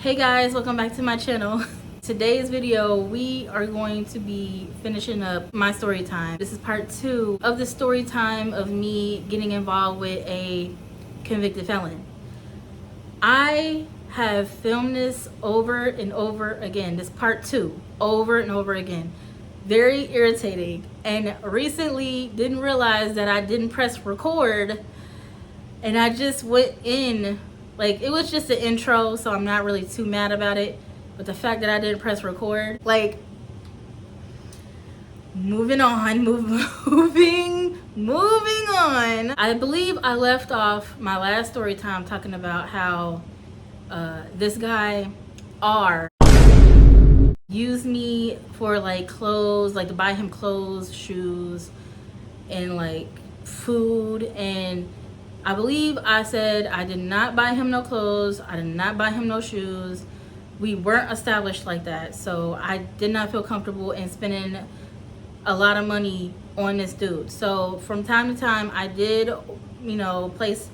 Hey guys, welcome back to my channel. Today's video, we are going to be finishing up my story time. This is part 2 of the story time of me getting involved with a convicted felon. I have filmed this over and over again, this part 2, over and over again. Very irritating, and recently didn't realize that I didn't press record, and I just went in. Like, it was just an intro, so I'm not really too mad about it. But the fact that I didn't press record, like, moving on. I believe I left off my last story time talking about how this guy, R, used me for, like, clothes, like, to buy him clothes, shoes, and, like, food, and I believe I said I did not buy him no clothes, I did not buy him no shoes. We weren't established like that, so I did not feel comfortable in spending a lot of money on this dude. So from time to time, I did, place,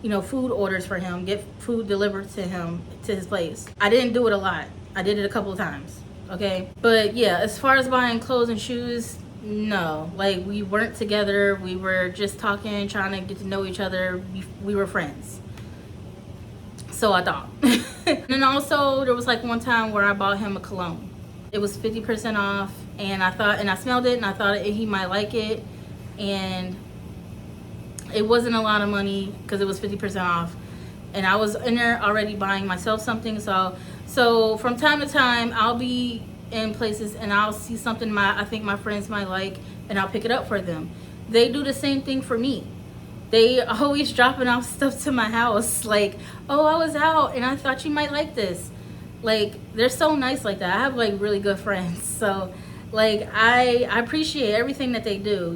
food orders for him, get food delivered to him, to his place. I didn't do it a lot. I did it a couple of times, okay? But yeah, as far as buying clothes and shoes, no, like, we weren't together. We were just talking, trying to get to know each other. We were friends, so I thought. And then also there was like one time where I bought him a cologne. It was 50% off, and I smelled it, and I thought he might like it, and it wasn't a lot of money because it was 50% off, and I was in there already buying myself something. So from time to time, I'll be in places and I'll see something I think my friends might like, and I'll pick it up for them. They do the same thing for me. They always dropping off stuff to my house, like, oh, I was out and I thought you might like this. Like, they're so nice like that. I have, like, really good friends, so, like, I appreciate everything that they do,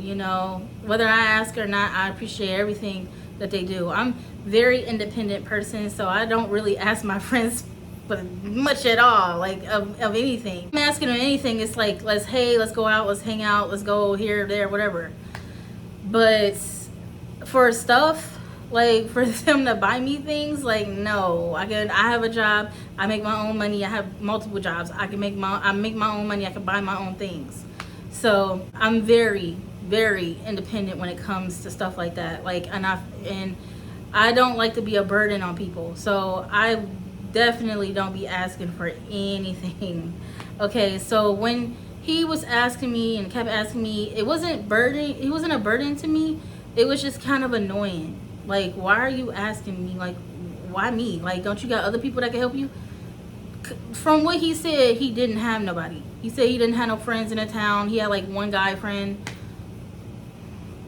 whether I ask or not. I appreciate everything that they do. I'm very independent person, so I don't really ask my friends but much at all, like, of anything. I'm asking them anything. It's like, let's go out, let's hang out, let's go here, there, whatever. But for stuff, like, for them to buy me things, like, no. I have a job, I make my own money, I have multiple jobs, I make my own money, I can buy my own things. So I'm very, very independent when it comes to stuff like that. Like, and I don't like to be a burden on people, so I definitely don't be asking for anything. Okay, so when he was asking me and kept asking me, it wasn't a burden to me. It was just kind of annoying. Like, why are you asking me? Like, why me? Like, don't you got other people that can help you? From what he said, he didn't have nobody. He said he didn't have no friends in the town. He had, like, one guy friend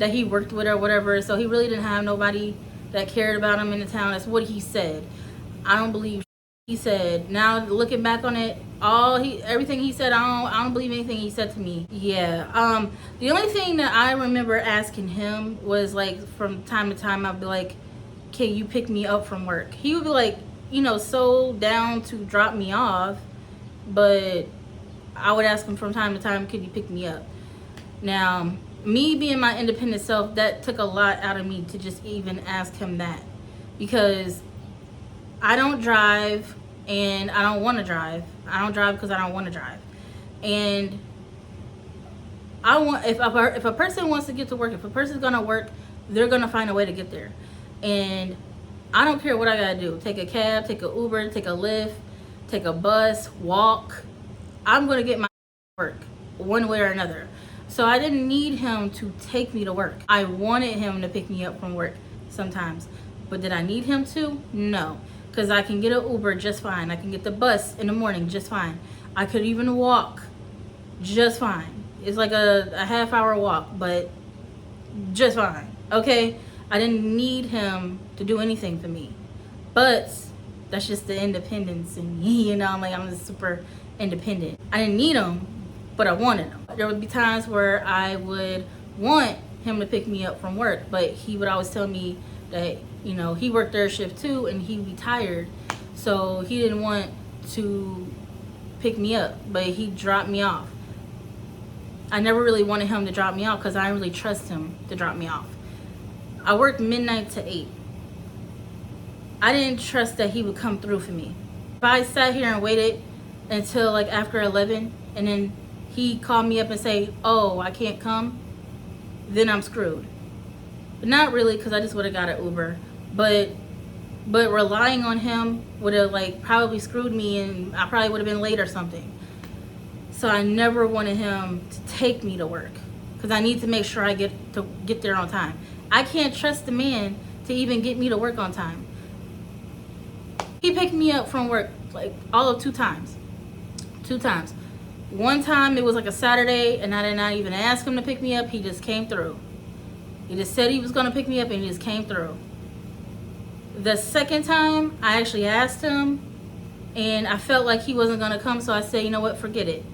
that he worked with or whatever, so he really didn't have nobody that cared about him in the town. That's what he said. I don't believe he said. Now looking back on it, everything he said, I don't believe anything he said to me. Yeah. The only thing that I remember asking him was, like, from time to time, I'd be like, can you pick me up from work? He would be like, so down to drop me off, but I would ask him from time to time, could you pick me up? Now, me being my independent self, that took a lot out of me to just even ask him that, because I don't drive, and I don't want to drive. I don't drive because I don't want to drive. And if a person wants to get to work, if a person's going to work, they're going to find a way to get there. And I don't care what I got to do. Take a cab, take an Uber, take a Lyft, take a bus, walk. I'm going to get my work one way or another. So I didn't need him to take me to work. I wanted him to pick me up from work sometimes. But did I need him to? No. Because I can get an Uber just fine. I can get the bus in the morning just fine. I could even walk just fine. It's like a half-hour walk, but just fine, okay? I didn't need him to do anything for me. But that's just the independence in me, I'm just super independent. I didn't need him, but I wanted him. There would be times where I would want him to pick me up from work, but he would always tell me that, he worked third shift too, and he retired, so he didn't want to pick me up, but he dropped me off. I never really wanted him to drop me off because I didn't really trust him to drop me off. I worked midnight to 8. I didn't trust that he would come through for me. If I sat here and waited until like after 11 and then he called me up and say, oh, I can't come, then I'm screwed. But not really, because I just would have got an Uber. But relying on him would have like probably screwed me, and I probably would have been late or something. So I never wanted him to take me to work, because I need to make sure I get there on time. I can't trust the man to even get me to work on time. He picked me up from work like all of 2 times. 2 times. One time it was like a Saturday and I did not even ask him to pick me up. He just came through. He just said he was going to pick me up and he just came through. The second time I actually asked him and I felt like he wasn't going to come, so I said, you know what, forget it.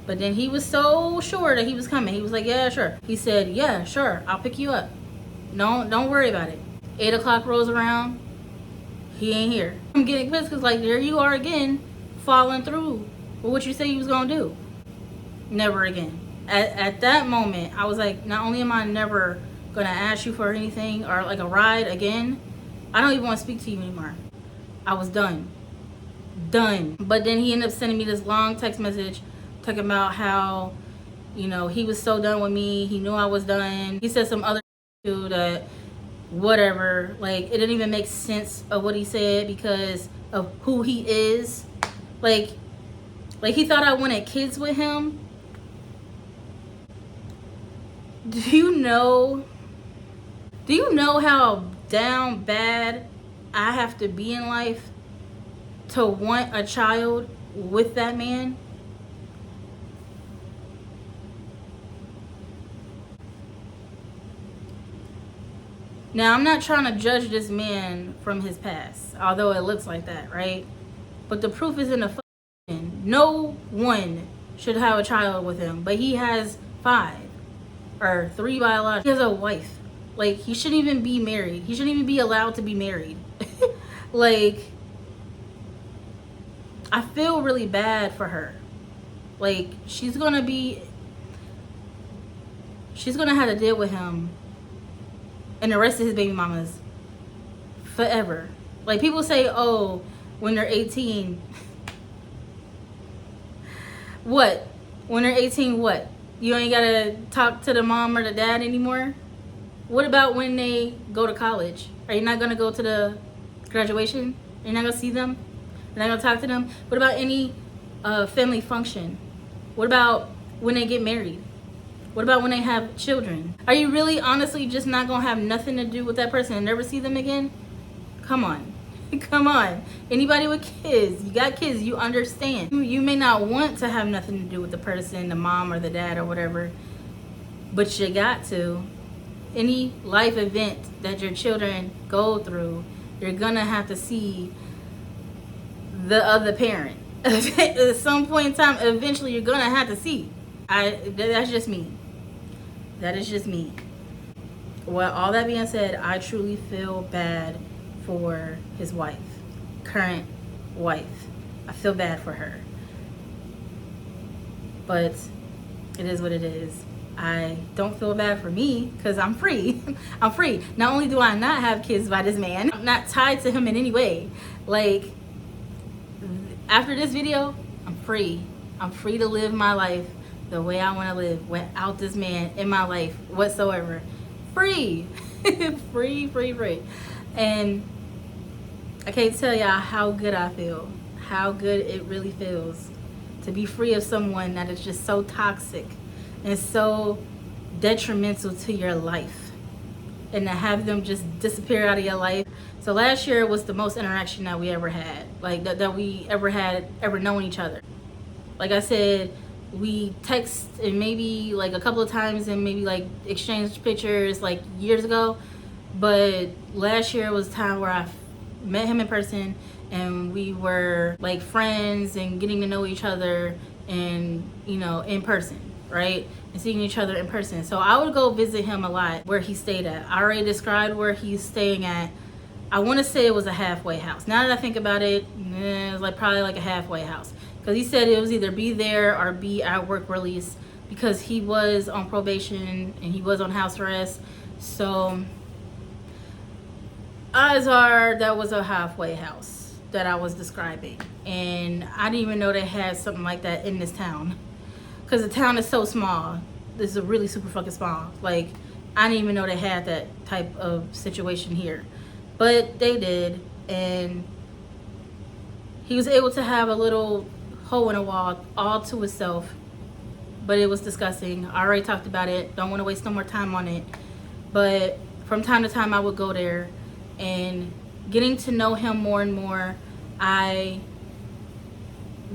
But then he was so sure that he was coming. He was like, yeah, sure. He said, yeah, sure, I'll pick you up. No, don't worry about it. 8 o'clock rolls around. He ain't here. I'm getting pissed because like there you are again, following through with what you said you was going to do. Never again. At that moment, I was like, not only am I never going to ask you for anything or like a ride again, I don't even want to speak to you anymore. I was done. Done. But then he ended up sending me this long text message talking about how, you know, he was so done with me. He knew I was done. He said some other too that whatever, like it didn't even make sense of what he said because of who he is. Like he thought I wanted kids with him. Do you know how down bad I have to be in life to want a child with that man? Now, I'm not trying to judge this man from his past, although it looks like that, right? But the proof is in the fucking. No one should have a child with him, but he has 5 or 3 biological. He has a wife. Like, he shouldn't even be married. He shouldn't even be allowed to be married. Like, I feel really bad for her. Like, she's gonna have to deal with him and the rest of his baby mamas forever. Like, people say, oh, when they're 18, what? When they're 18, what? You ain't gotta talk to the mom or the dad anymore? What about when they go to college? Are you not gonna go to the graduation? You're not gonna see them? You're not gonna talk to them? What about any family function? What about when they get married? What about when they have children? Are you really honestly just not gonna have nothing to do with that person and never see them again? Come on. Come on. Anybody with kids, you got kids, you understand. You may not want to have nothing to do with the person, the mom or the dad or whatever, but you got to. Any life event that your children go through, you're gonna have to see the other parent. At some point in time, eventually you're gonna have to see. That's just me. That is just me. Well, all that being said, I truly feel bad for his wife, current wife. I feel bad for her. But it is what it is. I don't feel bad for me because I'm free. I'm free. Not only do I not have kids by this man, I'm not tied to him in any way. Like, after this video, I'm free. I'm free to live my life the way I want to live without this man in my life whatsoever. Free. free. And I can't tell y'all how good I feel. How good it really feels to be free of someone that is just so toxic and so detrimental to your life, and to have them just disappear out of your life. So last year was the most interaction that we ever had, like that we ever known each other. Like I said, we text and maybe like a couple of times and maybe like exchanged pictures like years ago, but last year was the time where I met him in person and we were like friends and getting to know each other, and you know, in person, right? And seeing each other in person. So I would go visit him a lot where he stayed at. I already described where he's staying at. I want to say it was a halfway house. Now that I think about it, it was like probably like a halfway house, because he said it was either be there or be at work release, because he was on probation and he was on house arrest. So odds are that was a halfway house. that I was describing. And I didn't even know they had something like that in this town. Because the town is so small. This is a really super fucking small. Like, I didn't even know they had that type of situation here. But they did. And he was able to have a little hole in a wall all to himself. But it was disgusting. I already talked about it. Don't want to waste no more time on it. But from time to time I would go there, and getting to know him more and more, I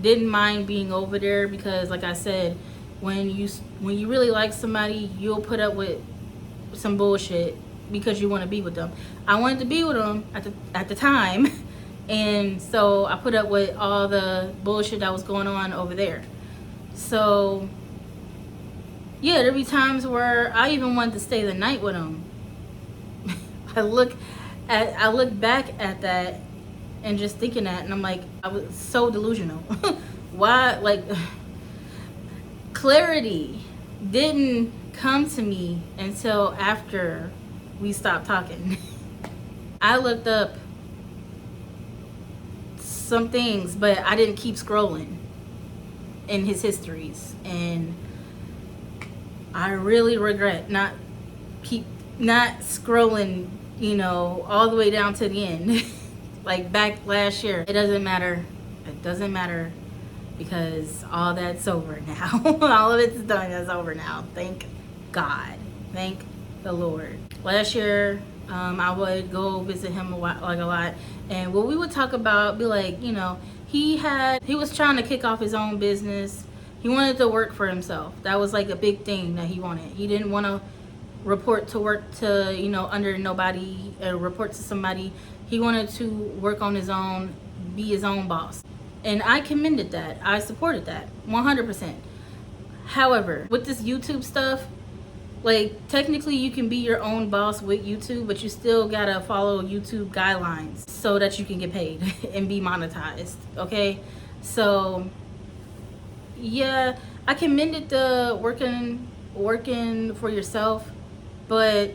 didn't mind being over there, because like I said, when you really like somebody, you'll put up with some bullshit because you want to be with them. I wanted to be with them at the time, and so I put up with all the bullshit that was going on over there. So yeah, there'd be times where I even wanted to stay the night with him. I look back at that and just thinking that, and I'm like, I was so delusional. Why? Like, clarity didn't come to me until after we stopped talking. I looked up some things, but I didn't keep scrolling in his histories, and I really regret not scrolling, you know, all the way down to the end. Like back last year. It doesn't matter. It doesn't matter, because all that's over now. All of it's done. It's over now. Thank God. Thank the Lord. Last year, I would go visit him a lot, and what we would talk about, be like, you know, he was trying to kick off his own business. He wanted to work for himself. That was like a big thing that he wanted. He didn't want to report to, you know, under nobody, report to somebody. He wanted to work on his own, be his own boss. And I commended that. I supported that 100%. However, with this YouTube stuff, like, technically you can be your own boss with YouTube, but you still gotta follow YouTube guidelines so that you can get paid and be monetized, okay? So yeah, I commended the working for yourself, but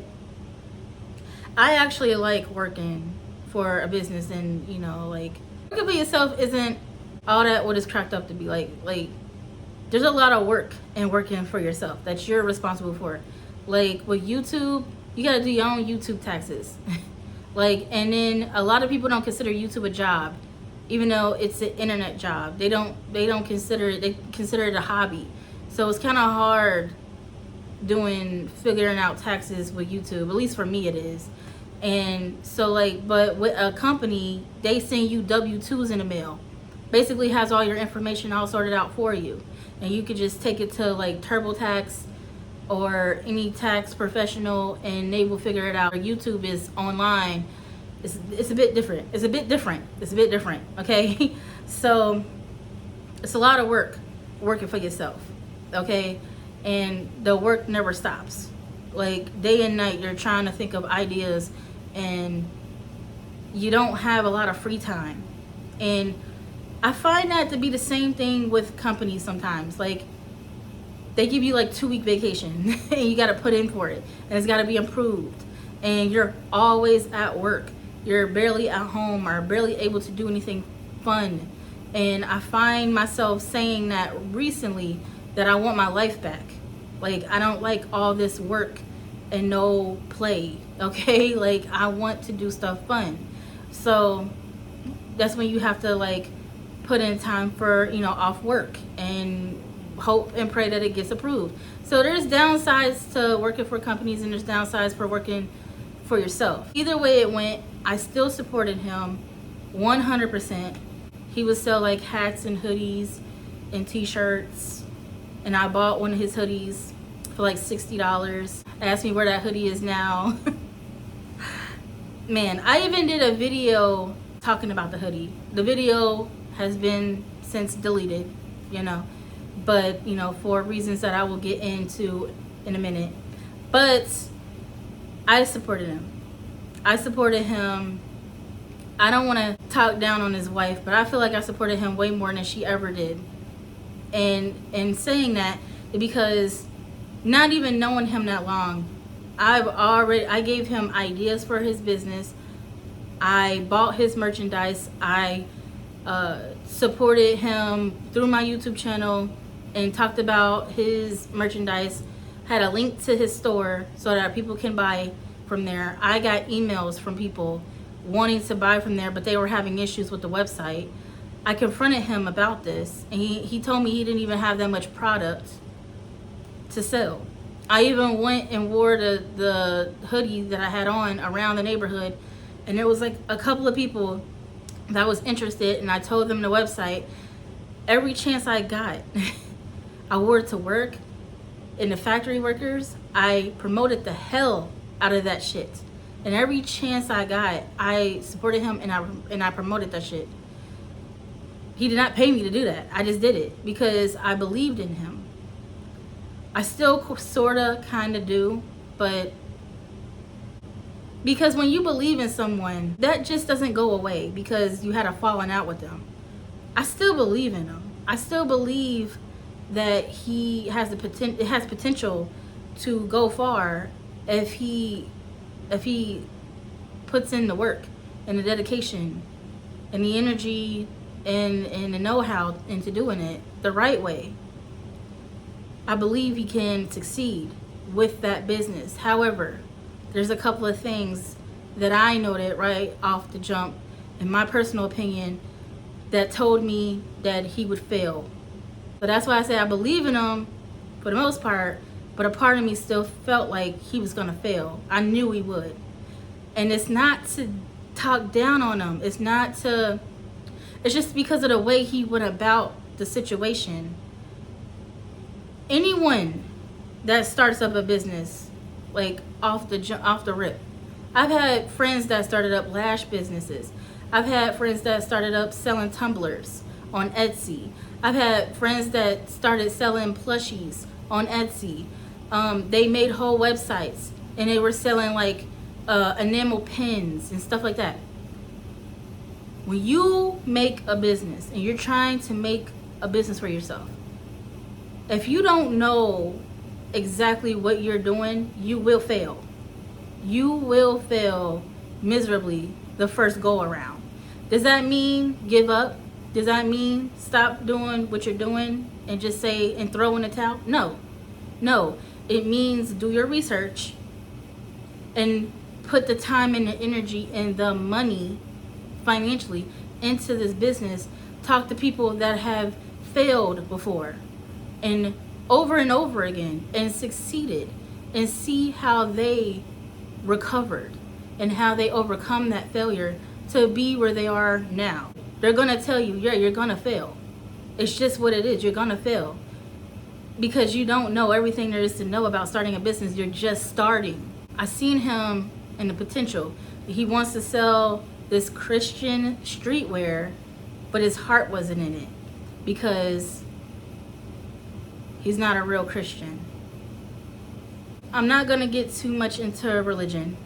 I actually like working for a business. And, you know, like, working for yourself isn't all that what it's cracked up to be. Like there's a lot of work in working for yourself that you're responsible for. Like with YouTube, you gotta do your own YouTube taxes. Like, and then a lot of people don't consider YouTube a job, even though it's an internet job. They don't consider it. They consider it a hobby. So it's kind of hard figuring out taxes with YouTube. At least for me, it is. And so, like, but with a company, they send you W-2s in the mail. Basically has all your information all sorted out for you, and you could just take it to like TurboTax or any tax professional, and they will figure it out. YouTube is online. It's a bit different. It's a bit different. Okay. So it's a lot of work working for yourself. Okay. And the work never stops. Like, day and night you're trying to think of ideas, and you don't have a lot of free time. And I find that to be the same thing with companies sometimes. Like, they give you like 2-week vacation and you got to put in for it, and it's got to be approved, and you're always at work. You're barely at home or barely able to do anything fun. And I find myself saying that recently, that I want my life back. Like, I don't like all this work and no play, okay? Like, I want to do stuff fun. So that's when you have to, like, put in time for, you know, off work, and hope and pray that it gets approved. So there's downsides to working for companies, and there's downsides for working for yourself. Either way it went, I still supported him 100%. He would sell like hats and hoodies and t-shirts, and I bought one of his hoodies for like $60. Asked me where that hoodie is now. Man, I even did a video talking about the hoodie. The video has been since deleted, you know, but, you know, for reasons that I will get into in a minute. But I supported him. I don't want to talk down on his wife, but I feel like I supported him way more than she ever did. And saying that, because not even knowing him that long, I gave him ideas for his business. I bought his merchandise. I supported him through my YouTube channel and talked about his merchandise. Had a link to his store so that people can buy from there. I got emails from people wanting to buy from there, but they were having issues with the website. I confronted him about this, and he told me he didn't even have that much product to sell. I even went and wore the hoodie that I had on around the neighborhood, and there was like a couple of people that was interested, and I told them the website. Every chance I got, I wore it to work. In the factory workers, I promoted the hell out of that shit. And every chance I got, I supported him and I promoted that shit. He did not pay me to do that. I just did it because I believed in him. I still sorta kinda do, but because when you believe in someone, that just doesn't go away because you had a falling out with them. I still believe in him. I still believe that he has it has potential to go far if he puts in the work and the dedication and the energy and the know-how into doing it the right way. I believe he can succeed with that business. However, there's a couple of things that I noted right off the jump, in my personal opinion, that told me that he would fail. So that's why I say I believe in him for the most part, but a part of me still felt like he was gonna fail. I knew he would. And it's not to talk down on him. It's just because of the way he went about the situation. Anyone that starts up a business, like off the rip. I've had friends that started up lash businesses. I've had friends that started up selling tumblers on Etsy. I've had friends that started selling plushies on Etsy. They made whole websites and they were selling like enamel pins and stuff like that. When you make a business and you're trying to make a business for yourself, if you don't know exactly what you're doing, you will fail. You will fail miserably the first go around. Does that mean give up? Does that mean stop doing what you're doing and just say and throw in the towel? No. It means do your research and put the time and the energy and the money financially into this business. Talk to people that have failed before and over again and succeeded, and see how they recovered and how they overcome that failure to be where they are now. They're gonna tell you, yeah, you're gonna fail. It's just what it is. You're gonna fail because you don't know everything there is to know about starting a business. You're just starting. I seen him and the potential. He wants to sell this Christian streetwear, but his heart wasn't in it because he's not a real Christian. I'm not gonna get too much into religion,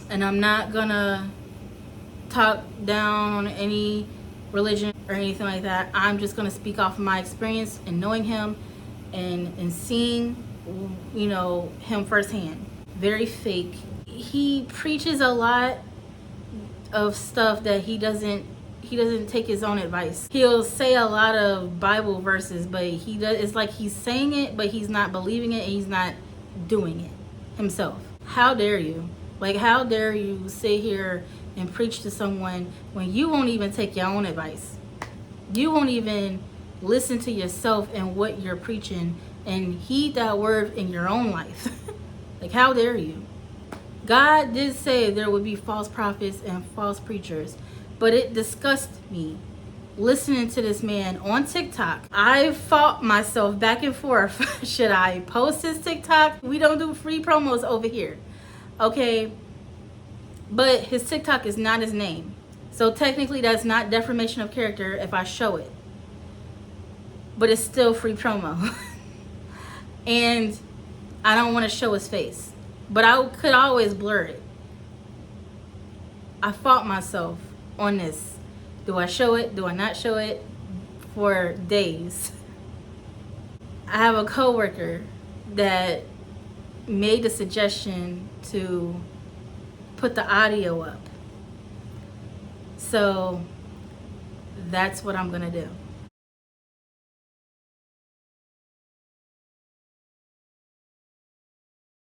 and I'm not gonna talk down on any religion or anything like that. I'm just gonna speak off of my experience and knowing him and seeing, him firsthand. Very fake. He preaches a lot of stuff that he doesn't take his own advice. He'll say a lot of Bible verses, but it's like he's saying it, but he's not believing it and he's not doing it himself. How dare you? Like, how dare you sit here and preach to someone when you won't even take your own advice? You won't even listen to yourself and what you're preaching and heed that word in your own life. Like, how dare you? God did say there would be false prophets and false preachers, but it disgusts me listening to this man on TikTok. I fought myself back and forth. Should I post his TikTok? We don't do free promos over here, okay? But his TikTok is not his name. So technically that's not defamation of character if I show it. But it's still free promo. And I don't want to show his face. But I could always blur it. I fought myself on this. Do I show it? Do I not show it? For days. I have a coworker that made the suggestion to put the audio up. So that's what I'm gonna do.